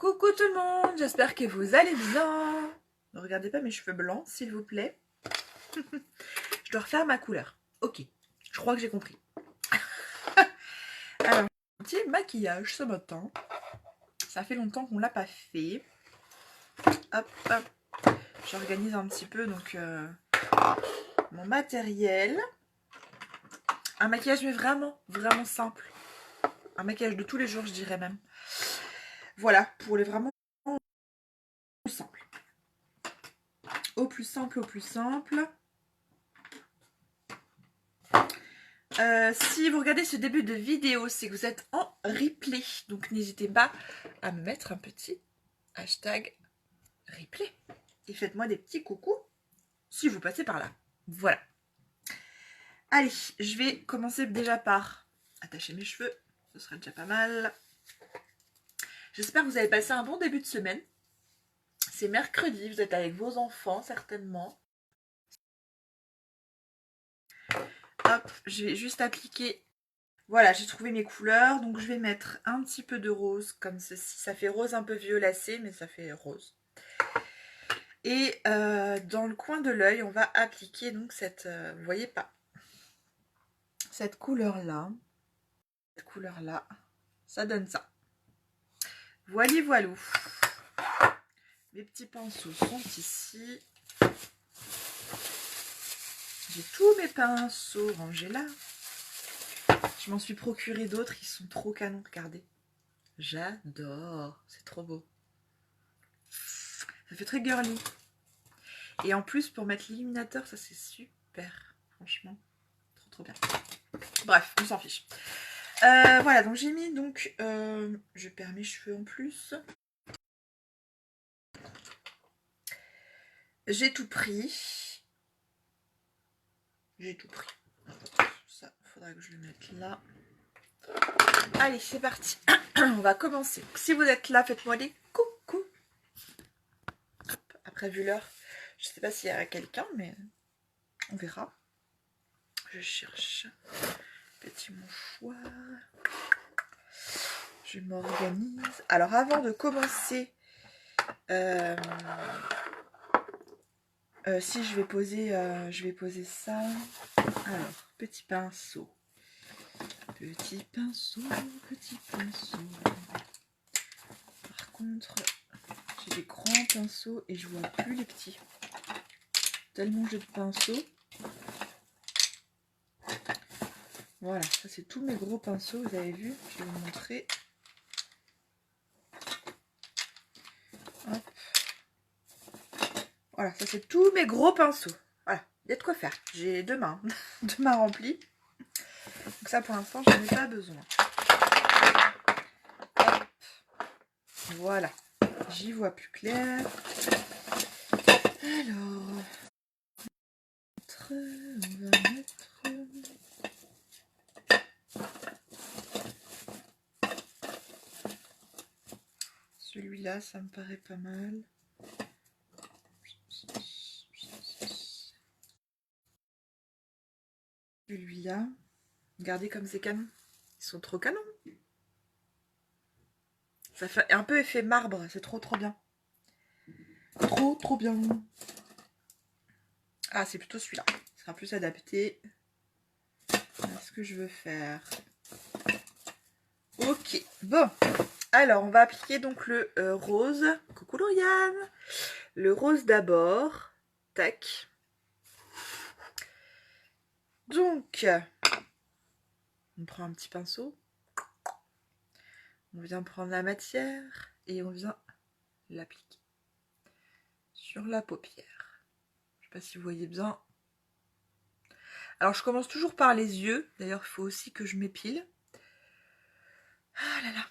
Coucou tout le monde, j'espère que vous allez bien. Ne regardez pas mes cheveux blancs, s'il vous plaît. Je dois refaire ma couleur. Ok, je crois que j'ai compris. Alors, un petit maquillage ce matin. Ça fait longtemps qu'on l'a pas fait. Hop, hop. J'organise un petit peu donc mon matériel. Un maquillage mais vraiment simple. Un maquillage de tous les jours, je dirais même. Voilà, pour les vraiment simple. Au plus simple, au plus simple. Si vous regardez ce début de vidéo, c'est que vous êtes en replay. Donc n'hésitez pas à me mettre un petit hashtag replay. Et faites-moi des petits coucous si vous passez par là. Voilà. Allez, je vais commencer déjà par attacher mes cheveux. Ce sera déjà pas mal. J'espère que vous avez passé un bon début de semaine. C'est mercredi, vous êtes avec vos enfants certainement. Hop, je vais juste appliquer. Voilà, j'ai trouvé mes couleurs. Donc je vais mettre un petit peu de rose comme ceci. Ça fait rose un peu violacé, mais ça fait rose. Et dans le coin de l'œil, on va appliquer donc cette, vous voyez pas, cette couleur-là. Cette couleur-là, ça donne ça. Voili voilou. Mes petits pinceaux sont ici. J'ai tous mes pinceaux rangés là. Je m'en suis procuré d'autres, ils sont trop canons, regardez. J'adore, c'est trop beau. Ça fait très girly. Et en plus, pour mettre l'illuminateur, ça c'est super, franchement. Trop bien. Bref, on s'en fiche. Voilà, donc j'ai mis, donc, je perds mes cheveux en plus. J'ai tout pris. J'ai tout pris. Ça, faudra que je le mette là. Allez, c'est parti. On va commencer. Si vous êtes là, faites-moi des coucou. Après, vu l'heure, je sais pas s'il y a quelqu'un, mais on verra. Je cherche petit mouchoir. Je m'organise. Alors, avant de commencer, si je vais poser ça. Alors, petit pinceau. Petit pinceau, petit pinceau. Par contre, j'ai des grands pinceaux et je vois plus les petits. Tellement j'ai de pinceaux. Voilà, ça c'est tous mes gros pinceaux, vous avez vu, je vais vous montrer. Hop. Voilà, ça c'est tous mes gros pinceaux. Voilà, il y a de quoi faire. J'ai deux mains, deux mains remplies. Donc ça pour l'instant, je n'en ai pas besoin. Hop. Voilà, j'y vois plus clair. Alors, on va mettre... Celui-là, ça me paraît pas mal. Celui-là, regardez comme c'est canon. Ils sont trop canons. Ça fait un peu effet marbre, c'est trop bien. Trop bien. Ah, c'est plutôt celui-là. Ce sera plus adapté à ce que je veux faire. Ok, bon. Alors, on va appliquer donc le rose. Coucou Lauriane. Le rose d'abord. Tac. Donc, on prend un petit pinceau. On vient prendre la matière et on vient l'appliquer sur la paupière. Je ne sais pas si vous voyez bien. Alors, je commence toujours par les yeux. D'ailleurs, il faut aussi que je m'épile. Ah là là.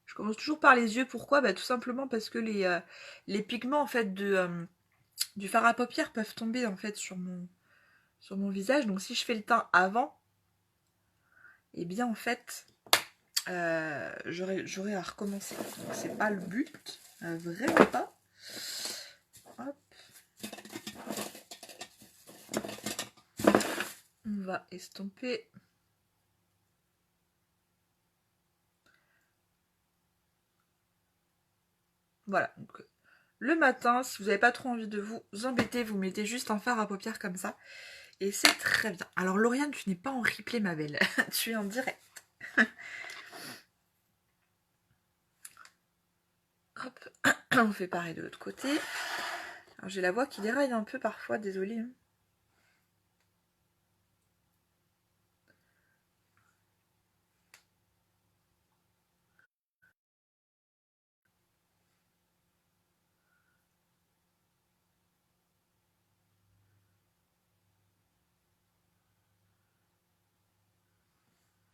Je commence toujours par les yeux. Pourquoi? Bah, tout simplement parce que les pigments en fait du fard à paupières peuvent tomber en fait sur mon visage. Donc si je fais le teint avant, et bien en fait j'aurai à recommencer. Donc c'est pas le but, vraiment pas. Hop. va estomper. Voilà, donc le matin, si vous n'avez pas trop envie de vous embêter, vous mettez juste un fard à paupières comme ça. Et c'est très bien. Alors Lauriane, tu n'es pas en replay ma belle, tu es en direct. Hop, on fait pareil de l'autre côté. Alors j'ai la voix qui déraille un peu parfois, désolée.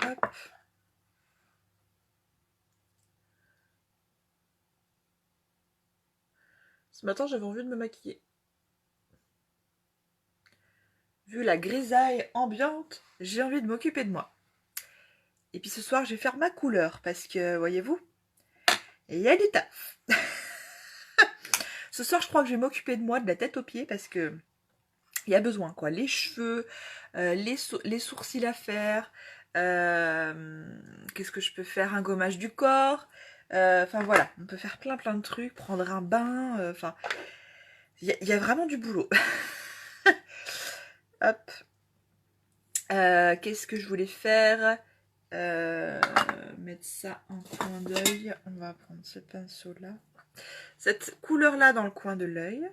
Hop. Ce matin, j'avais envie de me maquiller. Vu la grisaille ambiante, j'ai envie de m'occuper de moi. Et puis ce soir, je vais faire ma couleur parce que, voyez-vous, il y a du taf. Ce soir, je crois que je vais m'occuper de moi de la tête aux pieds parce que il y a besoin, quoi. Les cheveux, les sourcils à faire. Qu'est-ce que je peux faire? Un gommage du corps. Enfin voilà, on peut faire plein de trucs. Prendre un bain. Enfin, il y a vraiment du boulot. Hop. Qu'est-ce que je voulais faire? Mettre ça en coin d'œil. On va prendre ce pinceau là. Cette couleur là dans le coin de l'œil.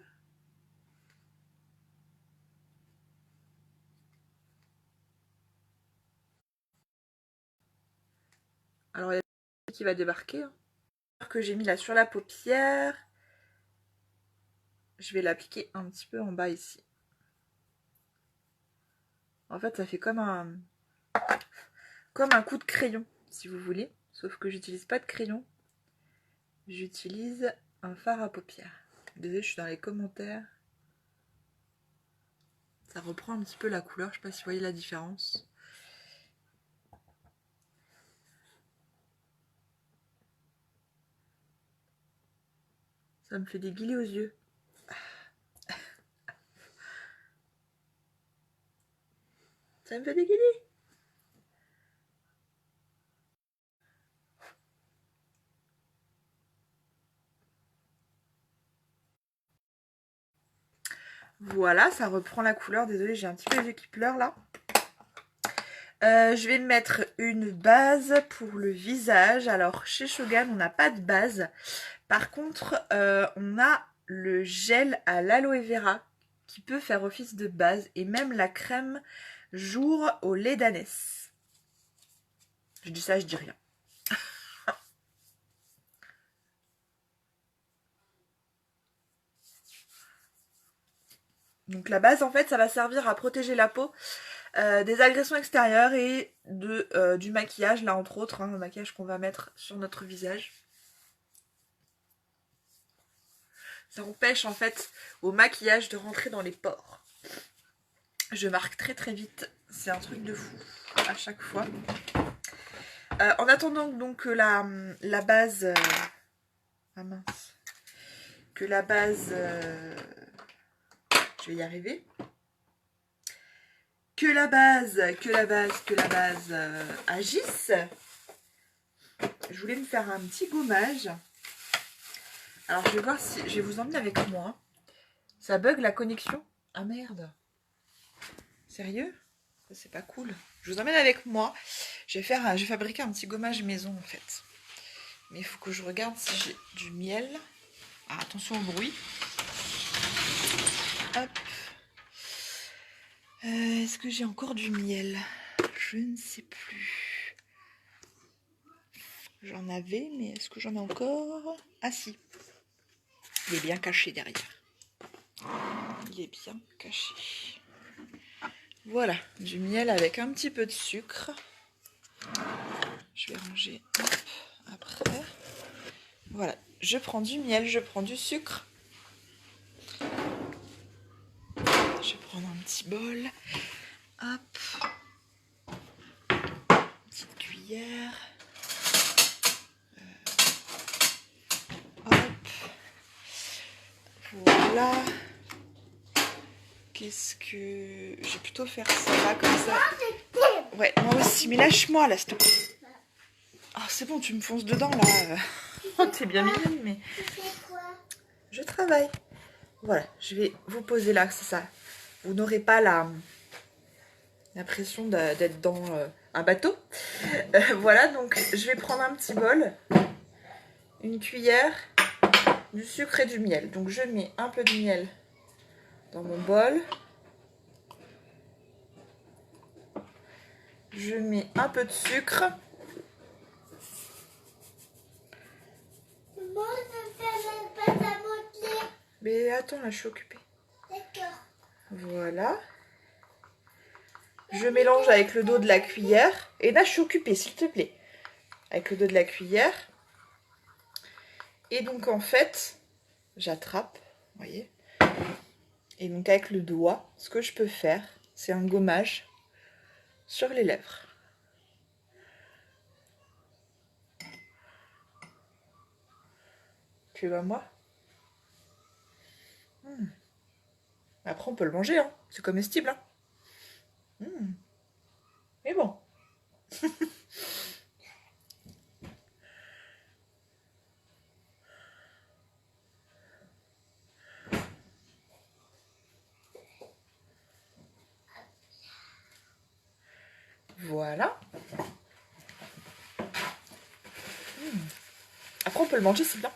Alors il y a qui va débarquer. Hein. Que j'ai mis là sur la paupière. Je vais l'appliquer un petit peu en bas ici. En fait, ça fait comme un coup de crayon, si vous voulez. Sauf que j'utilise pas de crayon. J'utilise un fard à paupières. Désolée, je suis dans les commentaires. Ça reprend un petit peu la couleur. Je sais pas si vous voyez la différence. Ça me fait des guillis aux yeux. Ça me fait des guillis. Voilà, ça reprend la couleur. Désolée, j'ai un petit peu les yeux qui pleurent là. Je vais mettre une base pour le visage. Alors, chez Shogun, on n'a pas de base. Par contre, on a le gel à l'aloe vera qui peut faire office de base. Et même la crème jour au lait d'ânesse. Je dis ça, je dis rien. Donc la base, en fait, ça va servir à protéger la peau des agressions extérieures et du maquillage, là entre autres, hein, le maquillage qu'on va mettre sur notre visage. Ça empêche en fait au maquillage de rentrer dans les pores. Je marque très vite, c'est un truc de fou à chaque fois. En attendant donc que la base... ah mince. Que la base... je vais y arriver. Que la base agisse. Je voulais me faire un petit gommage. Alors je vais voir si je vais vous emmener avec moi. Ça bug la connexion. Ah merde. Sérieux? Ça c'est pas cool. Je vous emmène avec moi. Je vais fabriquer un petit gommage maison en fait. Mais il faut que je regarde si j'ai du miel. Ah, attention au bruit. Hop. Est-ce que j'ai encore du miel? Je ne sais plus. J'en avais, mais est-ce que j'en ai encore? Ah si. Il est bien caché derrière. Il est bien caché. Voilà, du miel avec un petit peu de sucre. Je vais ranger après. Voilà, je prends du miel, je prends du sucre. Je vais prendre un petit bol. Hop. Petite cuillère. Hop. Voilà. qu'est-ce que... Je vais plutôt faire ça là, comme ça. Ouais, moi aussi. Mais lâche-moi, là, s'il te plaît. Ah, c'est bon, tu me fonces dedans, là. Oh, t'es bien mignonne, mais... Je travaille. Voilà, je vais vous poser là, c'est ça. Vous n'aurez pas l'impression d'être dans un bateau. Voilà, donc je vais prendre un petit bol, une cuillère, du sucre et du miel. Donc je mets un peu de miel dans mon bol. Je mets un peu de sucre. Moi, je fais la pâte à modeler. Mais attends, là, je suis occupée. D'accord. Voilà. Je mélange avec le dos de la cuillère. Et là, je suis occupée, s'il te plaît. Avec le dos de la cuillère. Et donc, en fait, j'attrape, vous voyez. Et donc, avec le doigt, ce que je peux faire, c'est un gommage sur les lèvres. Tu vois, moi. Après, on peut le manger, hein. C'est comestible, hein. Mais bon. Voilà. Après, on peut le manger, c'est bien.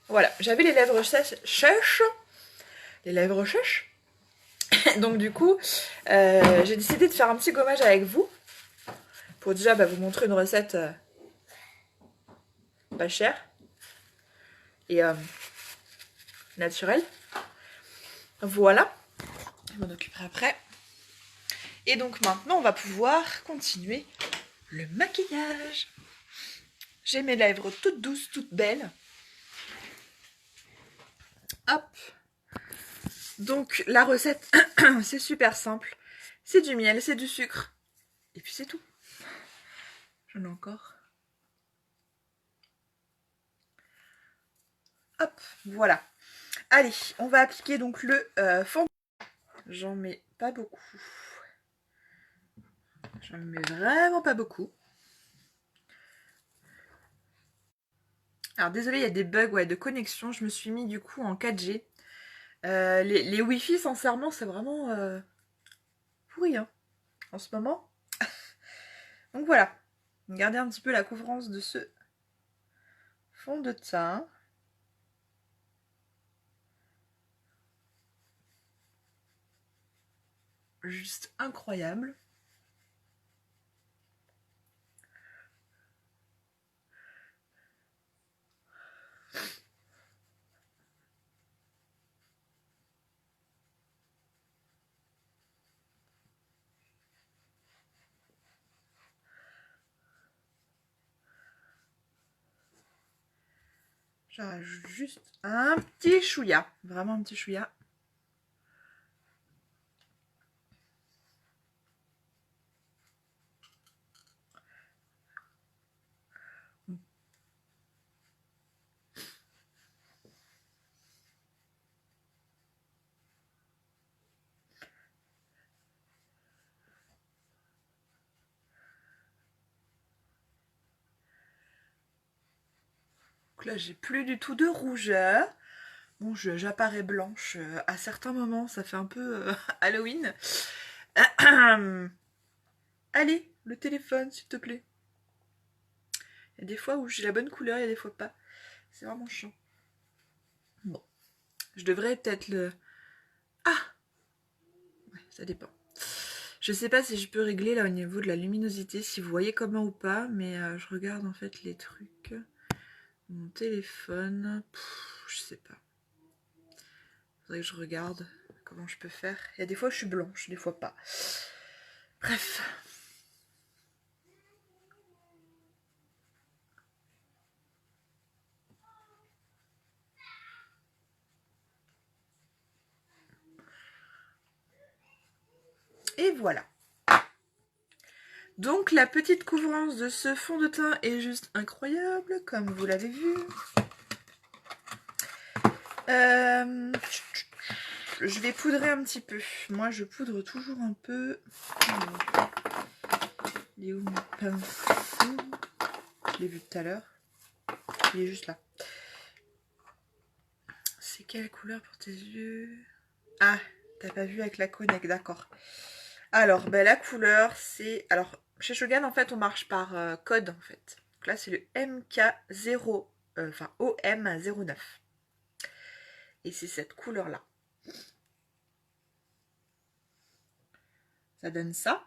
Voilà, j'avais les lèvres sèches. Les lèvres sèches. Donc du coup, j'ai décidé de faire un petit gommage avec vous. Pour déjà vous montrer une recette pas chère. Et naturelle. Voilà. Je m'en occuperai après. Et donc maintenant, on va pouvoir continuer le maquillage. J'ai mes lèvres toutes douces, toutes belles. Hop. Donc la recette, c'est super simple. C'est du miel, c'est du sucre. Et puis c'est tout. J'en ai encore. Hop, voilà. Allez, on va appliquer donc le fond. J'en mets pas beaucoup. J'en mets vraiment pas beaucoup. Alors désolé, il y a des bugs de connexion. Je me suis mis du coup en 4G. Les Wi-Fi, sincèrement, c'est vraiment pourri hein, en ce moment. Donc voilà. Regardez un petit peu la couvrance de ce fond de teint. Juste incroyable. J'ajoute juste un petit chouïa. Vraiment un petit chouïa. Donc là, j'ai plus du tout de rougeur. Bon, j'apparais blanche à certains moments. Ça fait un peu Halloween. Allez, le téléphone, s'il te plaît. Il y a des fois où j'ai la bonne couleur, il y a des fois pas. C'est vraiment chiant. Bon. Je devrais peut-être le... Ah ouais, ça dépend. Je sais pas si je peux régler là au niveau de la luminosité, si vous voyez comment ou pas, mais je regarde en fait les trucs. Mon téléphone, je sais pas. Faudrait que je regarde comment je peux faire. Il y a des fois je suis blanche, des fois pas. Bref. Et voilà. Donc la petite couvrance de ce fond de teint est juste incroyable, comme vous l'avez vu. Je vais poudrer un petit peu. Moi, je poudre toujours un peu. Il est où mon pinceau? Je l'ai vu tout à l'heure. Il est juste là. C'est quelle couleur pour tes yeux? Ah, t'as pas vu avec la connect, d'accord. Alors, ben, la couleur, c'est... Alors, chez Shogun, en fait, on marche par code, en fait. Donc là, c'est le MK0, enfin OM09. Et c'est cette couleur-là. Ça donne ça.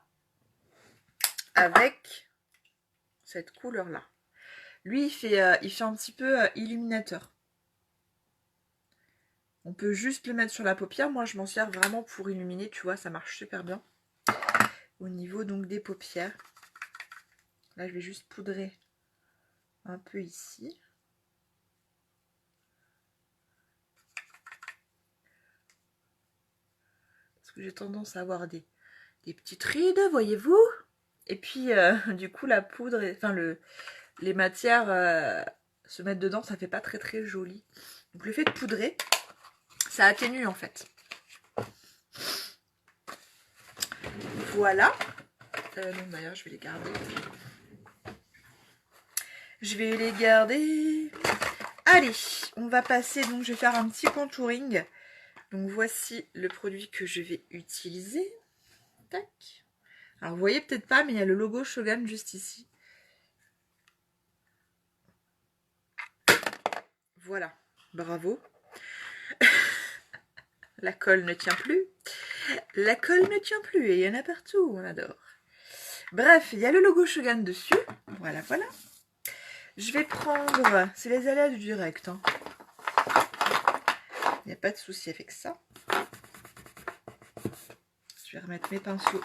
Avec cette couleur-là. Lui, il fait un petit peu illuminateur. On peut juste le mettre sur la paupière. Moi, je m'en sers vraiment pour illuminer, tu vois, ça marche super bien. Au niveau donc des paupières. Là, je vais juste poudrer un peu ici. Parce que j'ai tendance à avoir des petites rides, voyez-vous. Et puis, du coup, la poudre, enfin, les matières se mettre dedans, ça fait pas très très joli. Donc, le fait de poudrer, ça atténue en fait. Voilà. Non, d'ailleurs, je vais les garder. Je vais les garder. Allez, on va passer, donc je vais faire un petit contouring. Donc voici le produit que je vais utiliser. Tac. Alors vous voyez peut-être pas, mais il y a le logo Shogun juste ici. Voilà, bravo. La colle ne tient plus. La colle ne tient plus et il y en a partout, on adore. Bref, il y a le logo Shogun dessus. Voilà, voilà. Je vais prendre... C'est les aléas du direct. Hein. Il n'y a pas de souci avec ça. Je vais remettre mes pinceaux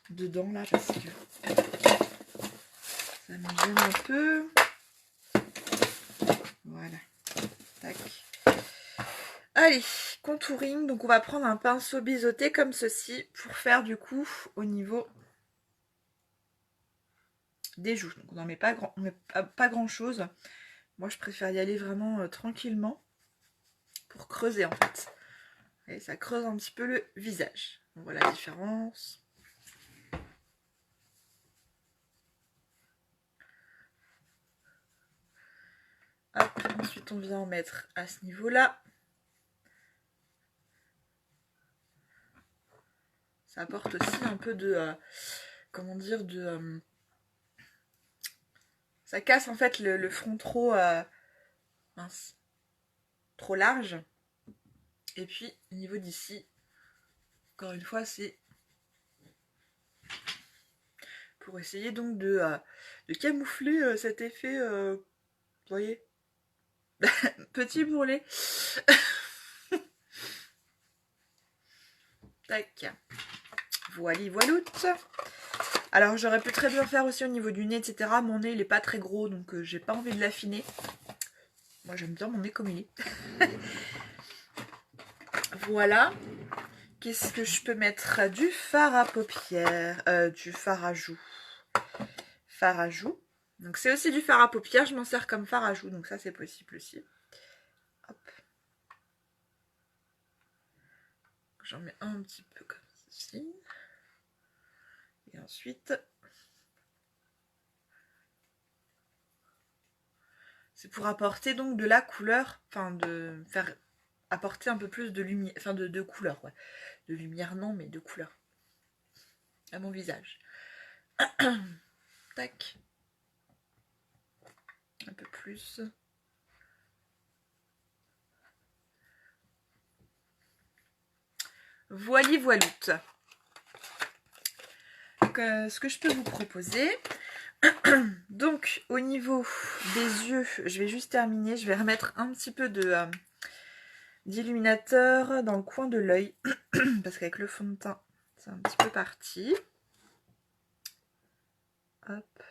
dedans là parce que ça me gêne un peu. Voilà. Tac. Allez, contouring. Donc on va prendre un pinceau biseauté comme ceci pour faire du coup au niveau des joues. Donc on n'en met pas grand chose. Moi je préfère y aller vraiment tranquillement pour creuser en fait. Et ça creuse un petit peu le visage. On voit la différence. Hop, ensuite on vient en mettre à ce niveau-là. Ça apporte aussi un peu de... comment dire, de... ça casse en fait le front trop... mince. Trop large. Et puis, au niveau d'ici, encore une fois, c'est pour essayer donc de camoufler cet effet, vous voyez, petit bourrelet. Tac. Voilà, voiloute. Alors, j'aurais pu très bien faire aussi au niveau du nez, etc. Mon nez, il est pas très gros, donc j'ai pas envie de l'affiner. Moi, j'aime bien mon nez comme il est. Voilà. Qu'est-ce que je peux mettre? Du fard à paupières, du fard à joues. Fard à joues. Donc c'est aussi du fard à paupières, je m'en sers comme fard à joues, donc ça c'est possible aussi. Hop. J'en mets un petit peu comme ceci. Et ensuite, c'est pour apporter donc de la couleur, enfin de faire apporter un peu plus de lumière, enfin de couleur, ouais. De lumière non, mais de couleur à mon visage. Tac. Un peu plus. Voili voiloute. Donc, ce que je peux vous proposer, donc au niveau des yeux, je vais juste terminer, je vais remettre un petit peu d'illuminateur dans le coin de l'œil, parce qu'avec le fond de teint, c'est un petit peu parti. Hop.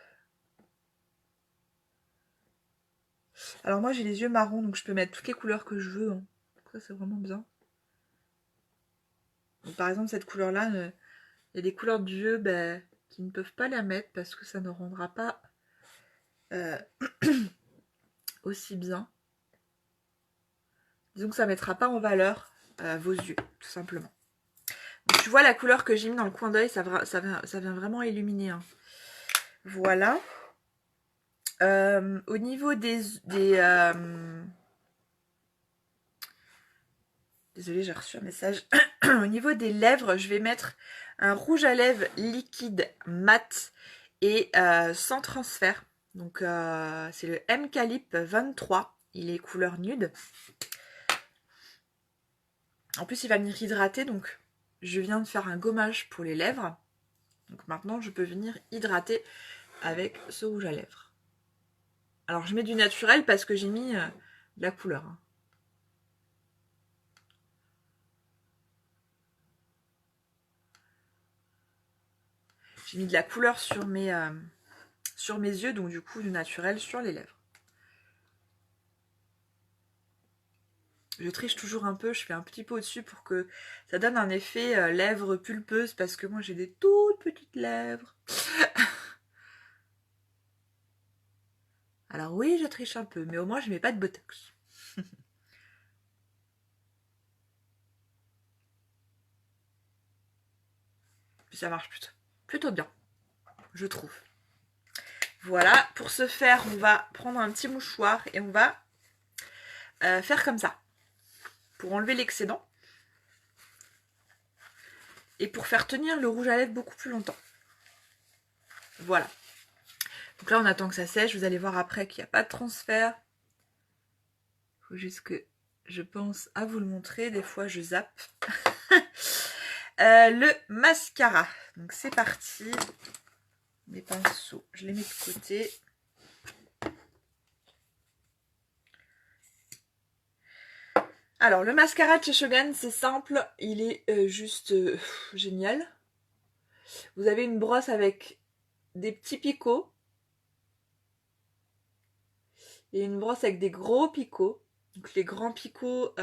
Alors moi j'ai les yeux marrons, donc je peux mettre toutes les couleurs que je veux. Hein. Ça c'est vraiment bien. Donc, par exemple cette couleur là, il y a des couleurs d'yeux, ben, qui ne peuvent pas la mettre parce que ça ne rendra pas aussi bien. Disons que ça ne mettra pas en valeur vos yeux, tout simplement. Donc, tu vois la couleur que j'ai mis dans le coin d'œil, ça vient vraiment illuminer. Hein. Voilà. Au niveau désolée, j'ai reçu un message. Au niveau des lèvres, je vais mettre un rouge à lèvres liquide mat et sans transfert. Donc c'est le M-Calip 23. Il est couleur nude. En plus, il va venir hydrater. Donc je viens de faire un gommage pour les lèvres. Donc maintenant, je peux venir hydrater avec ce rouge à lèvres. Alors je mets du naturel parce que j'ai mis de la couleur. Hein. J'ai mis de la couleur sur mes yeux, donc du coup du naturel sur les lèvres. Je triche toujours un peu, je fais un petit peu au-dessus pour que ça donne un effet lèvres pulpeuses parce que moi j'ai des toutes petites lèvres. Alors oui, je triche un peu, mais au moins je mets pas de botox. Puis ça marche plutôt bien, je trouve. Voilà, pour ce faire, on va prendre un petit mouchoir et on va faire comme ça. Pour enlever l'excédent. Et pour faire tenir le rouge à lèvres beaucoup plus longtemps. Voilà. Donc là, on attend que ça sèche. Vous allez voir après qu'il n'y a pas de transfert. Il faut juste que je pense à vous le montrer. Des fois, je zappe. Le mascara. Donc c'est parti. Mes pinceaux, je les mets de côté. Alors, le mascara de chez Shogun, c'est simple. Il est juste génial. Vous avez une brosse avec des petits picots. Et une brosse avec des gros picots. Donc les grands picots,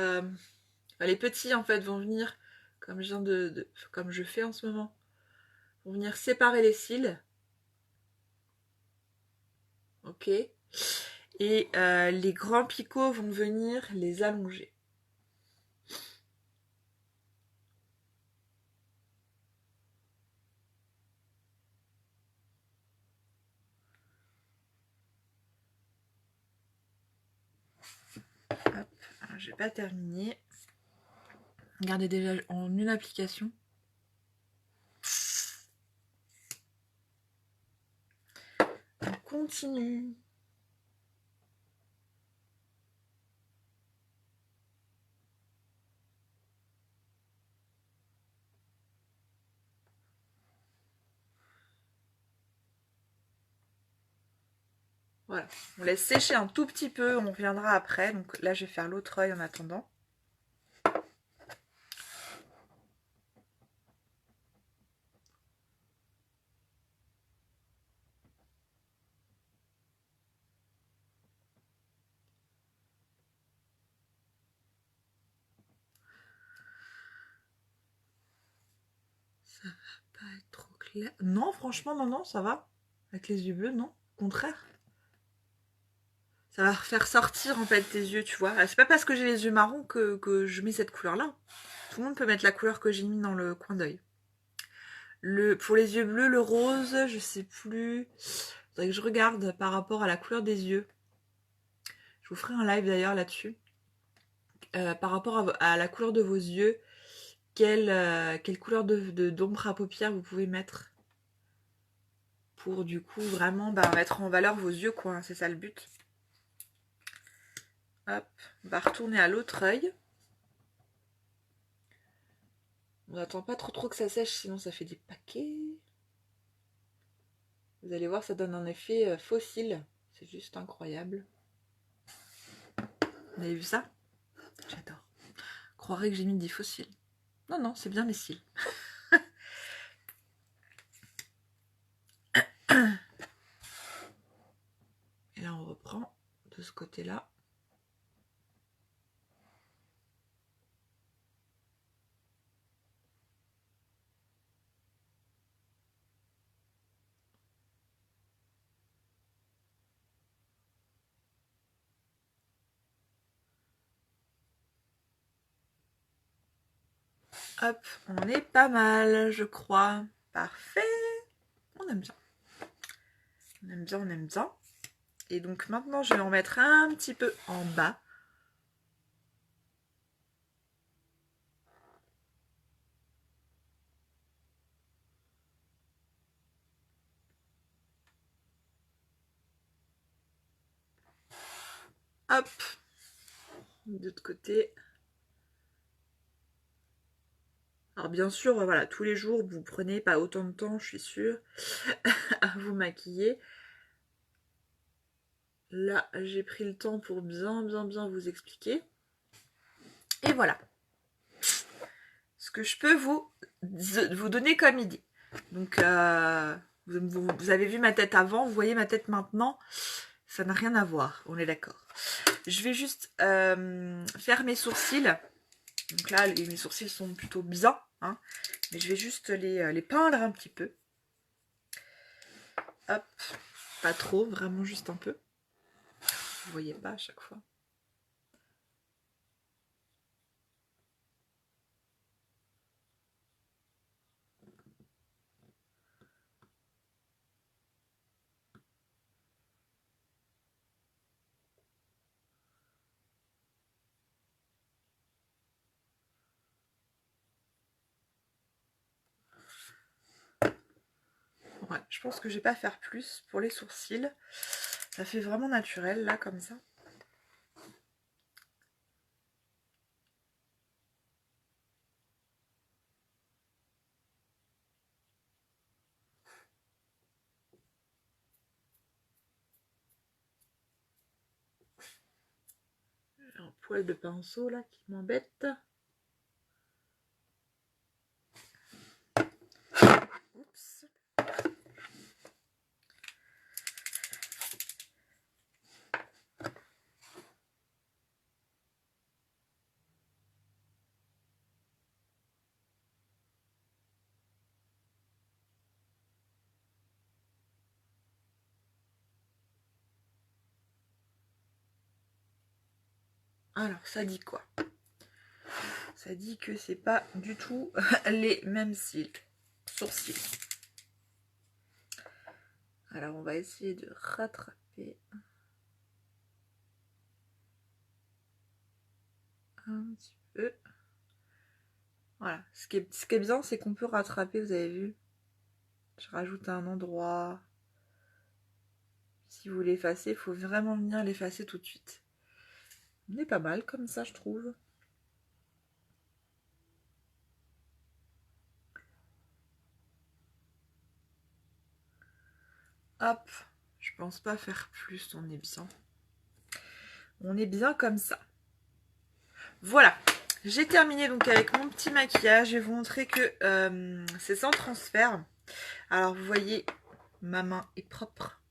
les petits en fait vont venir, comme je viens comme je fais en ce moment, vont venir séparer les cils. Ok. Et les grands picots vont venir les allonger. Hop, j'ai pas terminé. Regardez déjà en une application. On continue. Voilà, on laisse sécher un tout petit peu, on reviendra après. Donc là, je vais faire l'autre œil en attendant. Ça va pas être trop clair. Non, franchement, non, ça va. Avec les yeux bleus, non. Au contraire. Ça va faire sortir en fait tes yeux, tu vois. C'est pas parce que j'ai les yeux marrons que je mets cette couleur-là. Tout le monde peut mettre la couleur que j'ai mis dans le coin d'œil. Pour les yeux bleus, le rose, je sais plus. Faudrait que je regarde par rapport à la couleur des yeux. Je vous ferai un live d'ailleurs là-dessus. Par rapport à la couleur de vos yeux, quelle couleur d'ombre à paupières vous pouvez mettre pour du coup vraiment mettre en valeur vos yeux, quoi. C'est ça le but. Hop, on va retourner à l'autre œil. On n'attend pas trop que ça sèche, sinon ça fait des paquets. Vous allez voir, ça donne un effet fossile. C'est juste incroyable. Vous avez vu ça? J'adore. Croirais que j'ai mis des fossiles. Non, c'est bien mes cils. Et là, on reprend de ce côté-là. Hop, on est pas mal, je crois. Parfait. On aime bien. On aime bien, on aime bien. Et donc maintenant, je vais en mettre un petit peu en bas. Hop. De l'autre côté. Alors bien sûr, voilà, tous les jours, vous prenez pas autant de temps, je suis sûre, à vous maquiller. Là, j'ai pris le temps pour bien vous expliquer. Et voilà. Ce que je peux vous donner comme idée. Donc, vous avez vu ma tête avant, vous voyez ma tête maintenant. Ça n'a rien à voir, on est d'accord. Je vais juste faire mes sourcils. Donc là, mes sourcils sont plutôt bien. Hein, mais je vais juste les peindre un petit peu. Hop. Pas trop, vraiment juste un peu. Vous voyez pas à chaque fois. Ouais, je pense que je vais pas faire plus pour les sourcils. Ça fait vraiment naturel là comme ça. J'ai un poil de pinceau là qui m'embête. Oups. Alors, ça dit quoi? Ça dit que c'est pas du tout les mêmes sourcils. Alors, on va essayer de rattraper un petit peu. Voilà. Ce qui est bien, c'est qu'on peut rattraper, vous avez vu. Je rajoute un endroit. Si vous l'effacez, il faut vraiment venir l'effacer tout de suite. On est pas mal comme ça, je trouve. Hop, je pense pas faire plus, on est bien. On est bien comme ça. Voilà, j'ai terminé donc avec mon petit maquillage. Je vais vous montrer que c'est sans transfert. Alors vous voyez, ma main est propre.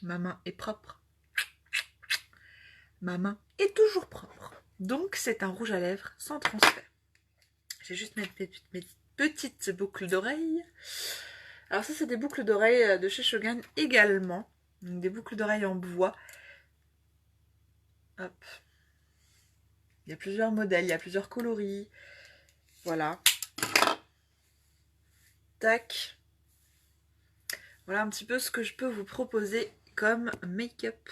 Ma main est propre. Ma main est toujours propre. Donc c'est un rouge à lèvres sans transfert. Je vais juste mettre mes petites boucles d'oreilles. Alors ça c'est des boucles d'oreilles de chez Shogun également. Donc des boucles d'oreilles en bois. Hop. Il y a plusieurs modèles, il y a plusieurs coloris. Voilà. Tac. Voilà un petit peu ce que je peux vous proposer comme make-up.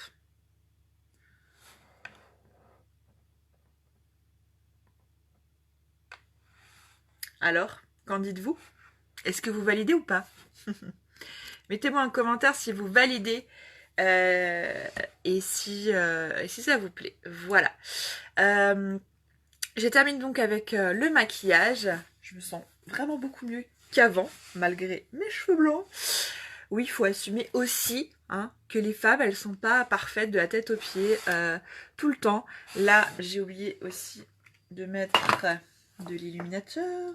Alors, qu'en dites-vous? Est-ce que vous validez ou pas? Mettez-moi un commentaire si vous validez et si ça vous plaît. Voilà. J'ai terminé donc avec le maquillage. Je me sens vraiment beaucoup mieux qu'avant, malgré mes cheveux blancs. Oui, il faut assumer aussi hein, que les femmes, elles sont pas parfaites de la tête aux pieds tout le temps. Là, j'ai oublié aussi de mettre de l'illuminateur.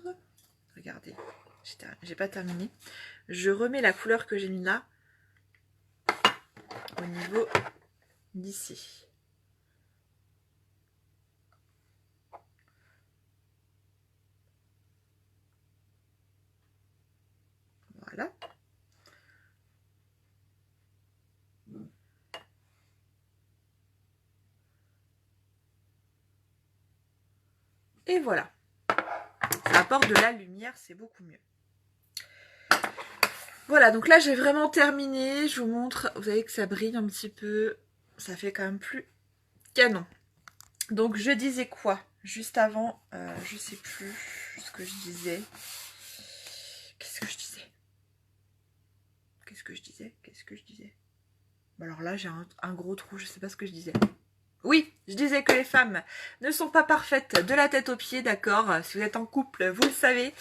Regardez, j'ai pas terminé. Je remets la couleur que j'ai mis là au niveau d'ici. Voilà. Et voilà. Ça apporte de la lumière, c'est beaucoup mieux. Voilà, donc là j'ai vraiment terminé. Je vous montre, vous voyez que ça brille un petit peu. Ça fait quand même plus canon. Donc je disais quoi juste avant, je sais plus ce que je disais. Qu'est-ce que je disais? Alors là j'ai un gros trou, je sais pas ce que je disais. Oui, je disais que les femmes ne sont pas parfaites de la tête aux pieds, d'accord? Si vous êtes en couple, vous le savez.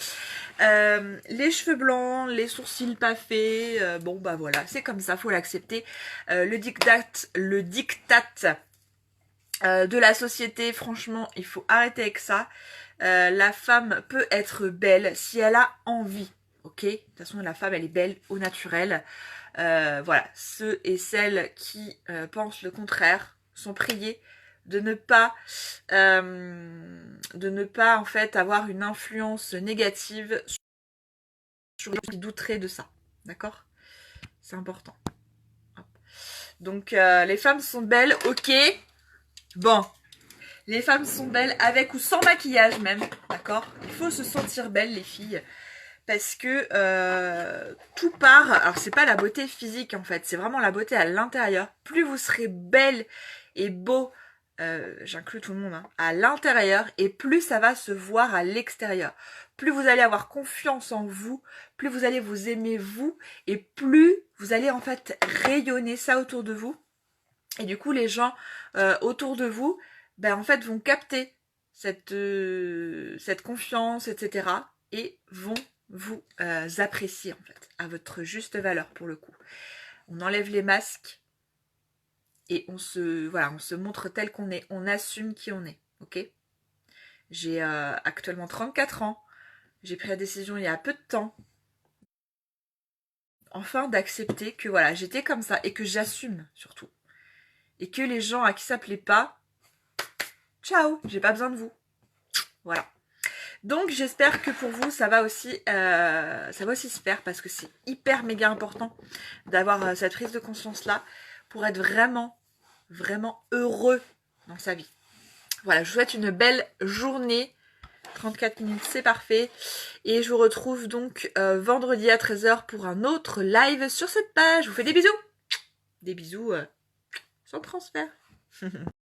Les cheveux blancs, les sourcils pas faits, bon bah voilà, c'est comme ça, faut l'accepter. Le diktat de la société, franchement, il faut arrêter avec ça. La femme peut être belle si elle a envie, ok? De toute façon, la femme, elle est belle au naturel. Voilà, ceux et celles qui pensent le contraire sont priés de ne pas en fait avoir une influence négative sur les gens qui douteraient de ça, d'accord? C'est important. Hop. Donc les femmes sont belles, ok? Bon, les femmes sont belles avec ou sans maquillage même, d'accord? Il faut se sentir belle les filles. Parce que tout part, alors c'est pas la beauté physique en fait, c'est vraiment la beauté à l'intérieur. Plus vous serez belle et beau, j'inclus tout le monde, hein, à l'intérieur, et plus ça va se voir à l'extérieur. Plus vous allez avoir confiance en vous, plus vous allez vous aimer vous, et plus vous allez en fait rayonner ça autour de vous. Et du coup les gens autour de vous, ben en fait vont capter cette confiance, etc. et vont vous appréciez en fait à votre juste valeur pour le coup. On enlève les masques et on se montre tel qu'on est, on assume qui on est, ok? J'ai actuellement 34 ans, j'ai pris la décision il y a peu de temps, enfin d'accepter que voilà, j'étais comme ça et que j'assume surtout. Et que les gens à qui ça plaît pas, ciao, j'ai pas besoin de vous. Voilà. Donc j'espère que pour vous ça va aussi se faire parce que c'est hyper méga important d'avoir cette prise de conscience là pour être vraiment heureux dans sa vie. Voilà, je vous souhaite une belle journée. 34 minutes, c'est parfait. Et je vous retrouve donc vendredi à 13h pour un autre live sur cette page. Je vous fais des bisous. Des bisous sans transfert.